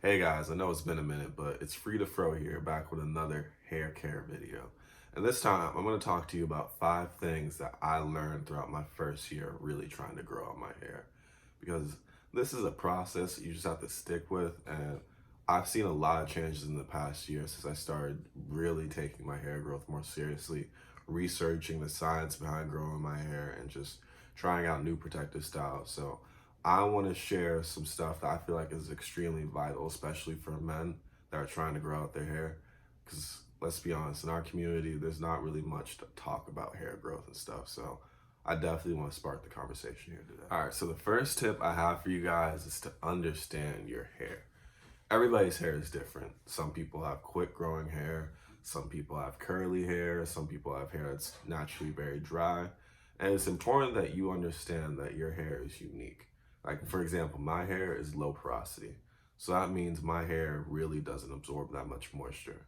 Hey guys, I know it's been a minute, but it's Free to Fro here, back with another hair care video. And this time, I'm going to talk to you about 5 things that I learned throughout my first year really trying to grow out my hair. Because this is a process you just have to stick with, and I've seen a lot of changes in the past year since I started really taking my hair growth more seriously, researching the science behind growing my hair, and just trying out new protective styles. So I want to share some stuff that I feel like is extremely vital, especially for men that are trying to grow out their hair. Because let's be honest, in our community, there's not really much to talk about hair growth and stuff. So I definitely want to spark the conversation here today. All right, so the first tip I have for you guys is to understand your hair. Everybody's hair is different. Some people have quick growing hair, some people have curly hair, some people have hair that's naturally very dry. And it's important that you understand that your hair is unique. Like, for example, my hair is low porosity. So that means my hair really doesn't absorb that much moisture.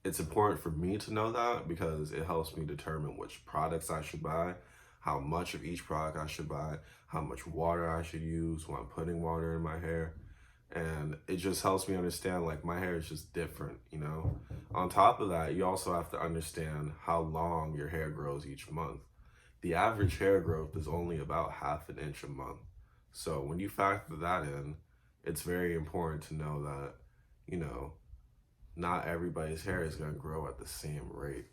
It's important for me to know that because it helps me determine which products I should buy, how much of each product I should buy, how much water I should use when I'm putting water in my hair. And it just helps me understand like my hair is just different, you know? On top of that, you also have to understand how long your hair grows each month. The average hair growth is only about half an inch a month. So when you factor that in, it's very important to know that, you know, not everybody's hair is going to grow at the same rate.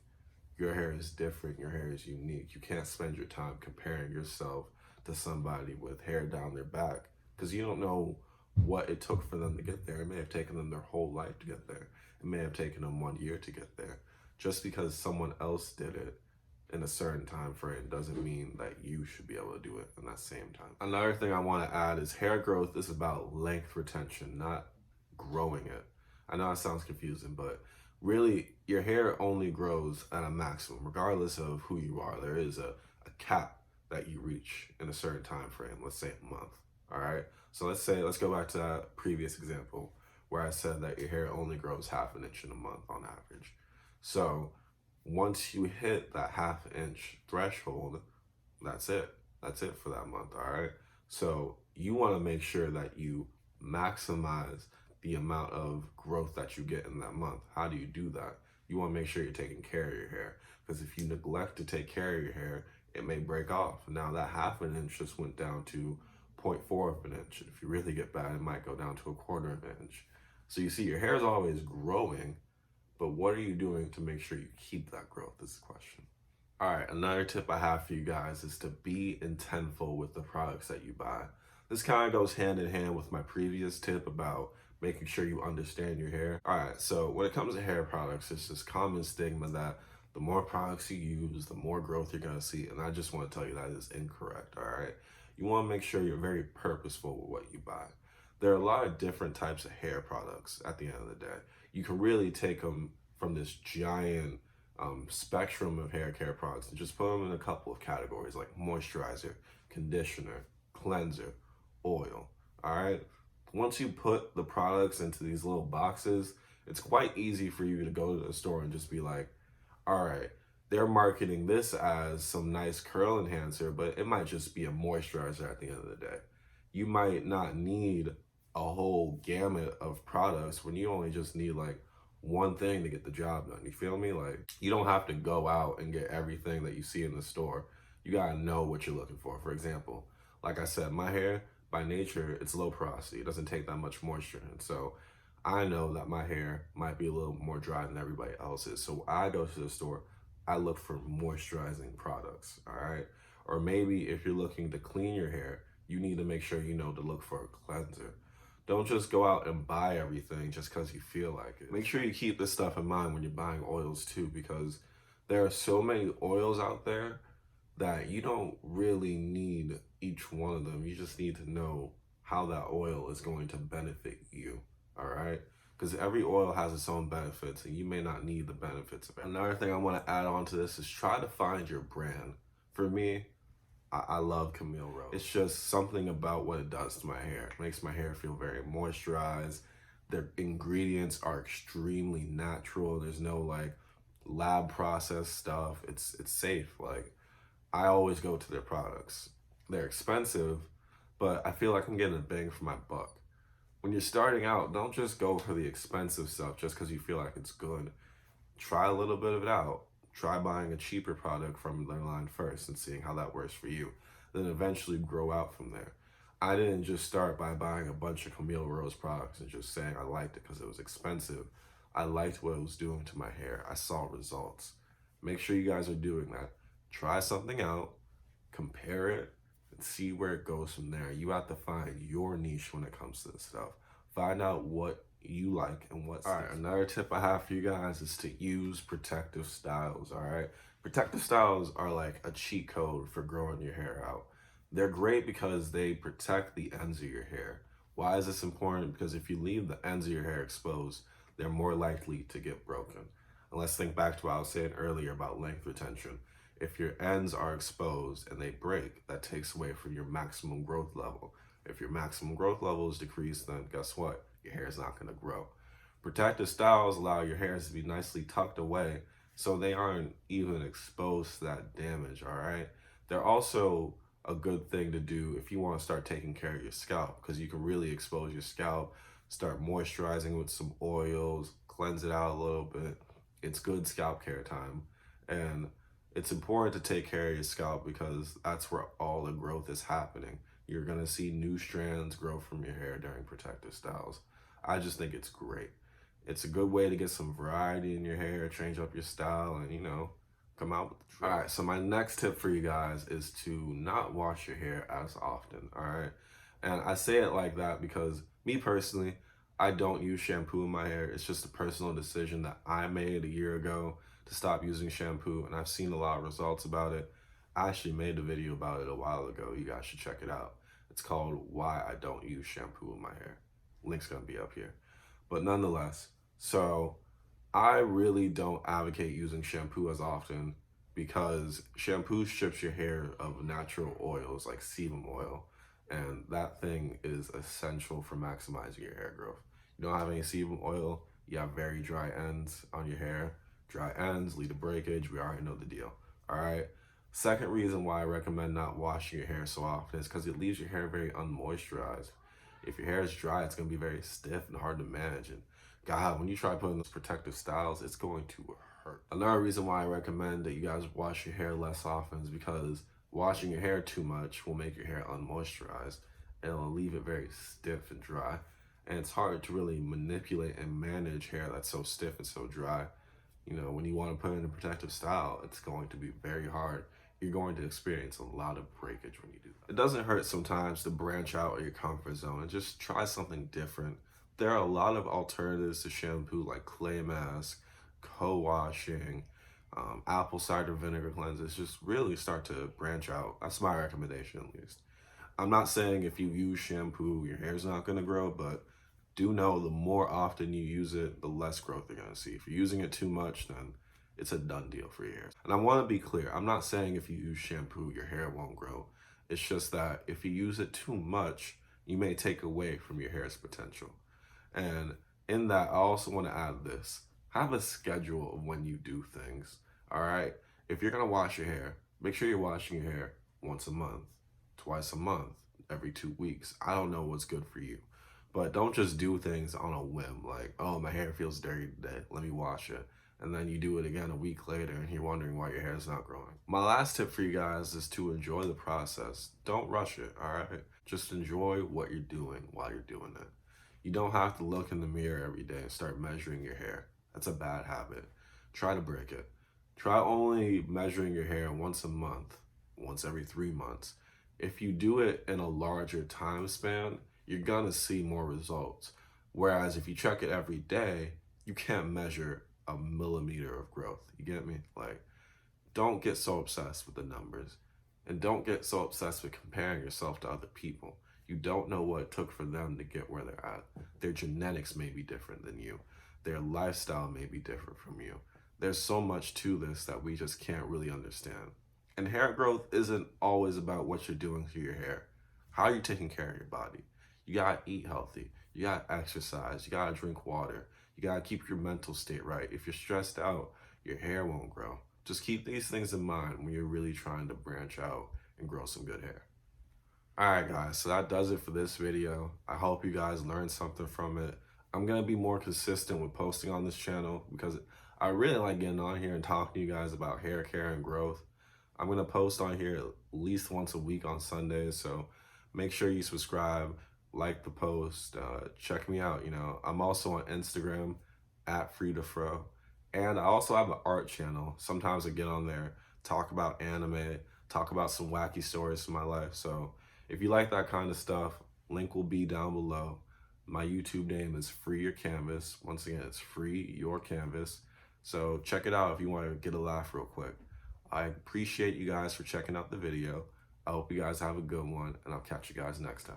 Your hair is different, your hair is unique. You can't spend your time comparing yourself to somebody with hair down their back because you don't know what it took for them to get there. It may have taken them their whole life to get there. It may have taken them 1 year to get there. Just because someone else did it in a certain time frame doesn't mean that you should be able to do it in that same time. Another thing I want to add is hair growth is about length retention, not growing it. I know it sounds confusing, but really your hair only grows at a maximum, regardless of who you are. There is a cap that you reach in a certain time frame, let's say a month. All right. So let's go back to that previous example where I said that your hair only grows half an inch in a month on average. So once you hit that half-inch threshold, that's it. That's it for that month, all right? So you want to make sure that you maximize the amount of growth that you get in that month. How do you do that? You want to make sure you're taking care of your hair because if you neglect to take care of your hair, it may break off. Now that half an inch just went down to 0.4 of an inch. If you really get bad, it might go down to a quarter of an inch. So you see, your hair is always growing, but what are you doing to make sure you keep that growth is the question. All right, another tip I have for you guys is to be intentful with the products that you buy. This kind of goes hand in hand with my previous tip about making sure you understand your hair. All right, so when it comes to hair products, it's this common stigma that the more products you use, the more growth you're gonna see. And I just wanna tell you that is incorrect, all right? You wanna make sure you're very purposeful with what you buy. There are a lot of different types of hair products at the end of the day. You can really take them from this giant spectrum of hair care products and just put them in a couple of categories like moisturizer, conditioner, cleanser, oil, all right? Once you put the products into these little boxes, it's quite easy for you to go to the store and just be like, all right, they're marketing this as some nice curl enhancer, but it might just be a moisturizer at the end of the day. You might not need a whole gamut of products when you only just need like one thing to get the job done. You feel me? Like, you don't have to go out and get everything that you see in the store. You gotta know what you're looking for. For example, like I said, my hair by nature, it's low porosity. It doesn't take that much moisture. And so I know that my hair might be a little more dry than everybody else's. So when I go to the store, I look for moisturizing products, all right? Or maybe if you're looking to clean your hair, you need to make sure you know to look for a cleanser. Don't just go out and buy everything just because you feel like it. Make sure you keep this stuff in mind when you're buying oils too, because there are so many oils out there that you don't really need each one of them. You just need to know how that oil is going to benefit you, all right? Because every oil has its own benefits and you may not need the benefits of it. Another thing I want to add on to this is try to find your brand. For me, I love canerow. It's just something about what it does to my hair. It makes my hair feel very moisturized. Their ingredients are extremely natural. There's no like lab processed stuff. It's safe. Like, I always go to their products. They're expensive, but I feel like I'm getting a bang for my buck. when you're starting out, don't just go for the expensive stuff just because you feel like it's good. Try a little bit of it out. Try buying a cheaper product from their line first and seeing how that works for you. Then eventually grow out from there. I didn't just start by buying a bunch of Camille Rose products and just saying I liked it because it was expensive. I liked what it was doing to my hair. I saw results. Make sure you guys are doing that. Try something out, compare it, and see where it goes from there. You have to find your niche when it comes to this stuff. Find out what you like and what's all right. Another tip I have for you guys is to use protective styles. All right, protective styles are like a cheat code for growing your hair out. They're great because they protect the ends of your hair. Why is this important? Because if you leave the ends of your hair exposed, they're more likely to get broken. And let's think back to what I was saying earlier about length retention. If your ends are exposed and they break, that takes away from your maximum growth level. If your maximum growth level is decreased, then guess what? Your hair is not going to grow. Protective styles allow your hairs to be nicely tucked away so they aren't even exposed to that damage, all right? They're also a good thing to do if you want to start taking care of your scalp, because you can really expose your scalp, start moisturizing with some oils, cleanse it out a little bit. It's good scalp care time. And it's important to take care of your scalp because that's where all the growth is happening. You're gonna see new strands grow from your hair during protective styles. I just think it's great. It's a good way to get some variety in your hair, change up your style, and come out with the truth. All right, so my next tip for you guys is to not wash your hair as often, all right? And I say it like that because me personally, I don't use shampoo in my hair. It's just a personal decision that I made a year ago to stop using shampoo, and I've seen a lot of results about it. I actually made a video about it a while ago. You guys should check it out. It's called Why I Don't Use Shampoo in My Hair. Link's gonna be up here. But nonetheless, so I really don't advocate using shampoo as often because shampoo strips your hair of natural oils like sebum oil, and that thing is essential for maximizing your hair growth. You don't have any sebum oil, you have very dry ends on your hair. Dry ends lead to breakage. We already know the deal. All right. Second reason why I recommend not washing your hair so often is because it leaves your hair very unmoisturized. If your hair is dry, it's going to be very stiff and hard to manage. And God, when you try putting those protective styles, it's going to hurt. Another reason why I recommend that you guys wash your hair less often is because washing your hair too much will make your hair unmoisturized and it'll leave it very stiff and dry. And it's hard to really manipulate and manage hair that's so stiff and so dry. When you want to put in a protective style, it's going to be very hard. You're going to experience a lot of breakage when you do that. It doesn't hurt sometimes to branch out of your comfort zone and just try something different. There are a lot of alternatives to shampoo like clay mask, co-washing, apple cider vinegar cleanses. Just really start to branch out. That's my recommendation at least. I'm not saying if you use shampoo, your hair's not going to grow, but do know the more often you use it, the less growth you're going to see. If you're using it too much, then it's a done deal for your hair. And I want to be clear, I'm not saying if you use shampoo, your hair won't grow. It's just that if you use it too much, you may take away from your hair's potential. And in that, I also want to add this. Have a schedule of when you do things, all right? If you're going to wash your hair, make sure you're washing your hair once a month, twice a month, every 2 weeks. I don't know what's good for you. But don't just do things on a whim, like, oh, my hair feels dirty today, let me wash it. And then you do it again a week later and you're wondering why your hair is not growing. My last tip for you guys is to enjoy the process. Don't rush it, all right? Just enjoy what you're doing while you're doing it. You don't have to look in the mirror every day and start measuring your hair. That's a bad habit. Try to break it. Try only measuring your hair once a month, once every 3 months. If you do it in a larger time span, you're gonna see more results. Whereas if you check it every day, you can't measure a millimeter of growth. You get me? Like, don't get so obsessed with the numbers and don't get so obsessed with comparing yourself to other people. You don't know what it took for them to get where they're at. Their genetics may be different than you. Their lifestyle may be different from you. There's so much to this that we just can't really understand. And hair growth isn't always about what you're doing to your hair. How are you taking care of your body? You gotta eat healthy. You gotta exercise. You gotta drink water. You gotta keep your mental state right. If you're stressed out, your hair won't grow. Just keep these things in mind when you're really trying to branch out and grow some good hair. All right, guys, so that does it for this video. I hope you guys learned something from it. I'm gonna be more consistent with posting on this channel because I really like getting on here and talking to you guys about hair care and growth. I'm gonna post on here at least once a week on Sundays, so make sure you subscribe, like the post, check me out. I'm also on Instagram at Free to Fro, and I also have an art channel. Sometimes I get on there, talk about anime, talk about some wacky stories from my life. So if you like that kind of stuff, link will be down below. My YouTube name is Free Your Canvas. Once again, it's Free Your Canvas. So check it out if you want to get a laugh real quick. I appreciate you guys for checking out the video. I hope you guys have a good one, and I'll catch you guys next time.